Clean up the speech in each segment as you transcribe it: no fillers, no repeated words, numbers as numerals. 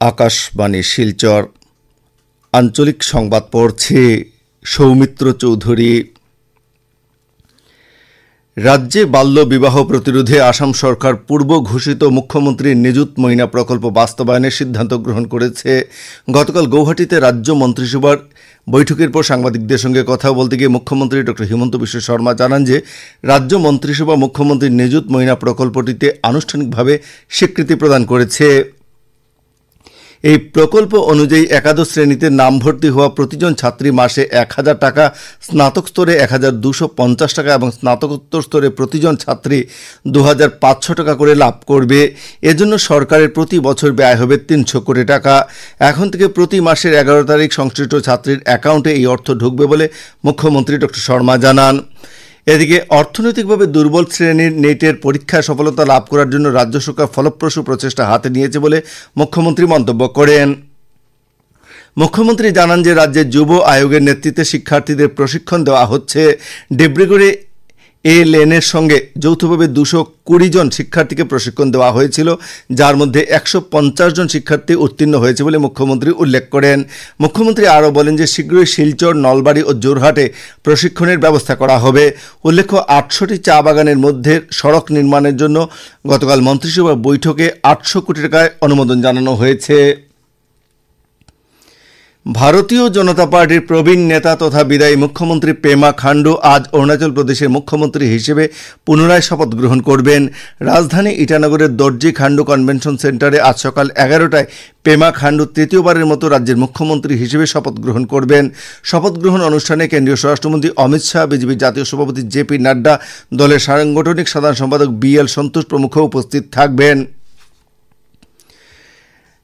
আকাশবাণী শিলচর আঞ্চলিক সংবাদ পড়ছে সৌমিত্র চৌধুরী। রাজ্যে বাল্য বিবাহ প্রতিরোধে আসাম সরকার পূর্ব ঘোষিত মুখ্যমন্ত্রী নিযুত ময়না প্রকল্প বাস্তবায়নের সিদ্ধান্ত গ্রহণ করেছে। গতকাল গৌহাটিতে রাজ্য মন্ত্রিসভার বৈঠকের পর সাংবাদিকদের সঙ্গে কথা বলতে গিয়ে মুখ্যমন্ত্রী ড হিমন্ত বিশ্ব শর্মা জানান যে রাজ্য মন্ত্রিসভা মুখ্যমন্ত্রী নিযুত ময়না প্রকল্পটিতে আনুষ্ঠানিকভাবে স্বীকৃতি প্রদান করেছে। এই প্রকল্প অনুযায়ী একাদশ শ্রেণীতে নাম ভর্তি হওয়া প্রতিজন ছাত্রী মাসে ১,০০০ টাকা, স্নাতক স্তরে ১,২৫০ টাকা এবং স্নাতকোত্তর স্তরে প্রতিজন ছাত্রী ২,৫০০ টাকা করে লাভ করবে। এজন্য সরকারের প্রতি বছর ব্যয় হবে ৩০০ কোটি টাকা। এখন থেকে প্রতি মাসের ১১ তারিখ সংশ্লিষ্ট ছাত্রীর অ্যাকাউন্টে এই অর্থ ঢুকবে বলে মুখ্যমন্ত্রী ড শর্মা জানান। এদিকে অর্থনৈতিকভাবে দুর্বল শ্রেণীর নেটের পরীক্ষায় সফলতা লাভ করার জন্য রাজ্য সরকার ফলপ্রসূ প্রচেষ্টা হাতে নিয়েছে বলে মুখ্যমন্ত্রী মন্তব্য করেন। মুখ্যমন্ত্রী জানান যে রাজ্যের যুব আয়োগের নেতৃত্বে শিক্ষার্থীদের প্রশিক্ষণ দেওয়া হচ্ছে। ডিব্রুগড়ে এ লেনের সঙ্গে যৌথভাবে ২২০ জন শিক্ষার্থীকে প্রশিক্ষণ দেওয়া হয়েছিল, যার মধ্যে ১৫০ জন শিক্ষার্থী উত্তীর্ণ হয়েছে বলে মুখ্যমন্ত্রী উল্লেখ করেন। মুখ্যমন্ত্রী আরও বলেন যে শীঘ্রই শিলচর, নলবাড়ী ও জোরহাটে প্রশিক্ষণের ব্যবস্থা করা হবে। উল্লেখ্য ৮০০টি চা বাগানের মধ্যে সড়ক নির্মাণের জন্য গতকাল মন্ত্রিসভা বৈঠকে ৮০০ কোটি টাকায় অনুমোদন জানানো হয়েছে। ভারতীয় জনতা পার্টির প্রবীণ নেতা তথা বিদায়ী মুখ্যমন্ত্রী পেমা খান্ডু আজ অরুণাচল প্রদেশের মুখ্যমন্ত্রী হিসেবে পুনরায় শপথ গ্রহণ করবেন। রাজধানী ইটানগরের দর্জি খান্ডু কনভেনশন সেন্টারে আজ সকাল ১১টায় পেমা খান্ডু তৃতীয়বারের মতো রাজ্যের মুখ্যমন্ত্রী হিসেবে শপথ গ্রহণ করবেন। শপথ গ্রহণ অনুষ্ঠানে কেন্দ্রীয় স্বরাষ্ট্রমন্ত্রী অমিত শাহ, বিজেপি জাতীয় সভাপতি জেপি নাড্ডা, দলের সাংগঠনিক সাধারণ সম্পাদক বিএল সন্তোষ প্রমুখ উপস্থিত থাকবেন।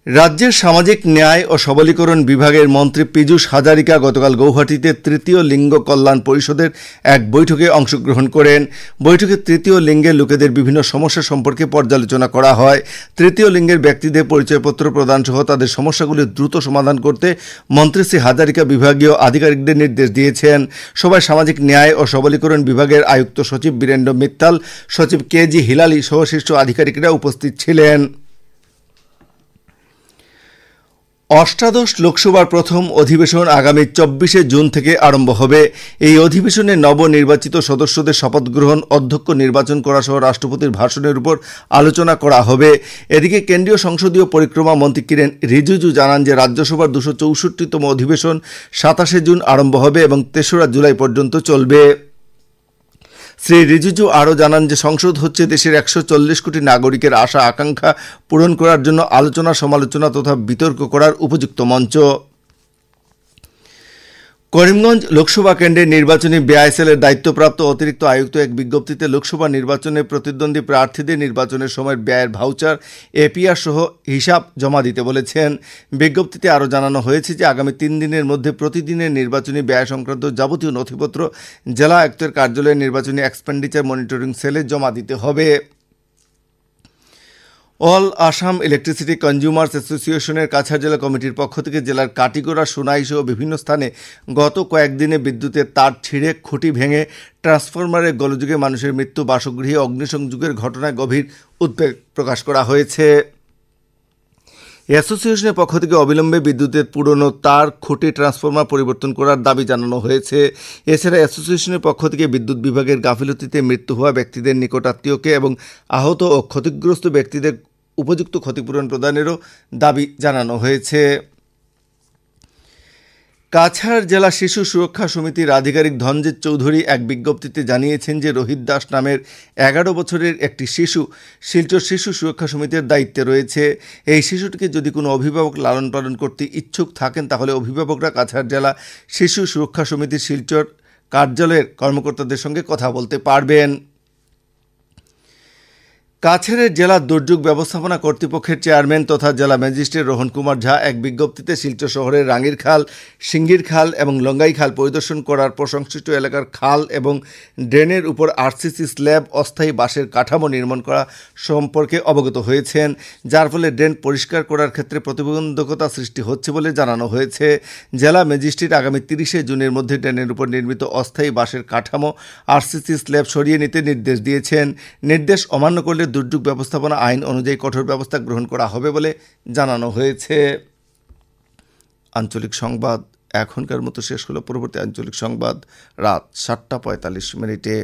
রাজ্যের সামাজিক ন্যায় ও সবলীকরণ বিভাগের মন্ত্রী পীযূষ হাজারিকা গতকাল গৌহাটিতে তৃতীয় লিঙ্গ কল্যাণ পরিষদের এক বৈঠকে অংশগ্রহণ করেন। বৈঠকে তৃতীয় লিঙ্গের লোকেদের বিভিন্ন সমস্যা সম্পর্কে পর্যালোচনা করা হয়। তৃতীয় লিঙ্গের ব্যক্তিদের পরিচয়পত্র প্রদান সহ তাদের সমস্যাগুলি দ্রুত সমাধান করতে মন্ত্রী শ্রী হাজারিকা বিভাগীয় আধিকারিকদের নির্দেশ দিয়েছেন। সভায় সামাজিক ন্যায় ও সবলীকরণ বিভাগের আয়ুক্ত সচিব বীরেন্দ্র মিত্তাল, সচিব কেজি হিলালি সহ শীর্ষ আধিকারিকরা উপস্থিত ছিলেন। অষ্টাদশ লোকসভার প্রথম অধিবেশন আগামী ২৪শে জুন থেকে আরম্ভ হবে। এই অধিবেশনে নবনির্বাচিত সদস্যদের শপথ গ্রহণ, অধ্যক্ষ নির্বাচন করা সহ রাষ্ট্রপতির ভাষণের উপর আলোচনা করা হবে। এদিকে কেন্দ্রীয় সংসদীয় পরিক্রমা মন্ত্রী কিরেন রিজিজু জানান যে রাজ্যসভার ২৬৪তম অধিবেশন ২৭শে জুন আরম্ভ হবে এবং ৩রা জুলাই পর্যন্ত চলবে। শ্রী রিজিজু আরও জানান যে সংসদ হচ্ছে দেশের ১৪০ কোটি নাগরিকের আশা আকাঙ্ক্ষা পূরণ করার জন্য আলোচনা, সমালোচনা তথা বিতর্ক করার উপযুক্ত মঞ্চ। করিমগঞ্জ লোকসভা কেন্দ্রের নির্বাচনী বিআইএসএলের দায়িত্বপ্রাপ্ত অতিরিক্ত আয়ুক্ত এক বিজ্ঞপ্তিতে লোকসভা নির্বাচনে প্রতিদ্বন্দ্বী প্রার্থীদের নির্বাচনের সময় ব্যয়ের ভাউচার, এপিআর সহ হিসাব জমা দিতে বলেছেন। বিজ্ঞপ্তিতে আরও জানানো হয়েছে যে আগামী ৩ দিনের মধ্যে প্রতিদিনের নির্বাচনী ব্যয় সংক্রান্ত যাবতীয় নথিপত্র জেলা আয়ুক্তের কার্যালয়ে নির্বাচনী এক্সপেন্ডিচার মনিটরিং সেলে জমা দিতে হবে। অল আসাম ইলেকট্রিসিটি কনজিউমার্স অ্যাসোসিয়েশনের কাছাড় জেলা কমিটির পক্ষ থেকে জেলার কাটিগড়া, সোনাই সহ বিভিন্ন স্থানে গত কয়েকদিনে বিদ্যুতের তার ছিঁড়ে, খুঁটি ভেঙে, ট্রান্সফরমারের গোলযোগে মানুষের মৃত্যু, বাসগৃহে অগ্নিসংযোগের ঘটনায় গভীর উদ্বেগ প্রকাশ করা হয়েছে। অ্যাসোসিয়েশনের পক্ষ থেকে অবিলম্বে বিদ্যুতের পুরনো তার, খুঁটি, ট্রান্সফরমার পরিবর্তন করার দাবি জানানো হয়েছে। এছাড়া অ্যাসোসিয়েশনের পক্ষ থেকে বিদ্যুৎ বিভাগের গাফিলতিতে মৃত্যু হওয়া ব্যক্তিদের নিকটাত্মীয়কে এবং আহত ও ক্ষতিগ্রস্ত ব্যক্তিদের উপযুক্ত ক্ষতিপূরণ প্রদানেরও দাবি জানানো হয়েছে। কাছাড় জেলা শিশু সুরক্ষা সমিতির আধিকারিক ধনজিৎ চৌধুরী এক বিজ্ঞপ্তিতে জানিয়েছেন যে রোহিত দাস নামের ১১ বছরের একটি শিশু শিলচর শিশু সুরক্ষা সমিতির দায়িত্বে রয়েছে। এই শিশুটিকে যদি কোনো অভিভাবক লালন পালন করতে ইচ্ছুক থাকেন তাহলে অভিভাবকরা কাছাড় জেলা শিশু সুরক্ষা সমিতির শিলচর কার্যালয়ের কর্মকর্তাদের সঙ্গে কথা বলতে পারবেন। কাছাড়ের জেলা দুর্যোগ ব্যবস্থাপনা কর্তৃপক্ষের চেয়ারম্যান তথা জেলা ম্যাজিস্ট্রেট রোহন কুমার ঝা এক বিজ্ঞপ্তিতে শিলচর শহরের রাঙ্গির খাল, সিঙ্গির খাল এবং লঙ্গাই খাল পরিদর্শন করার পর সংশ্লিষ্ট এলাকার খাল এবং ড্রেনের উপর আরসিসি স্ল্যাব অস্থায়ী বাঁশের কাঠামো নির্মাণ করা সম্পর্কে অবগত হয়েছেন, যার ফলে ড্রেন পরিষ্কার করার ক্ষেত্রে প্রতিবন্ধকতা সৃষ্টি হচ্ছে বলে জানানো হয়েছে। জেলা ম্যাজিস্ট্রেট আগামী ৩০শে জুনের মধ্যে ড্রেনের উপর নির্মিত অস্থায়ী বাঁশের কাঠামো, আরসিসি স্ল্যাব সরিয়ে নিতে নির্দেশ দিয়েছেন। নির্দেশ অমান্য করলে দুর্যোগ ব্যবস্থাপনা আইন অনুযায়ী কঠোর ব্যবস্থা গ্রহণ করা হবে বলে জানানো হয়েছে। আঞ্চলিক সংবাদ এখনকার মতো শেষ হলো। পরবর্তী আঞ্চলিক সংবাদ রাত 7:45 মিনিটে।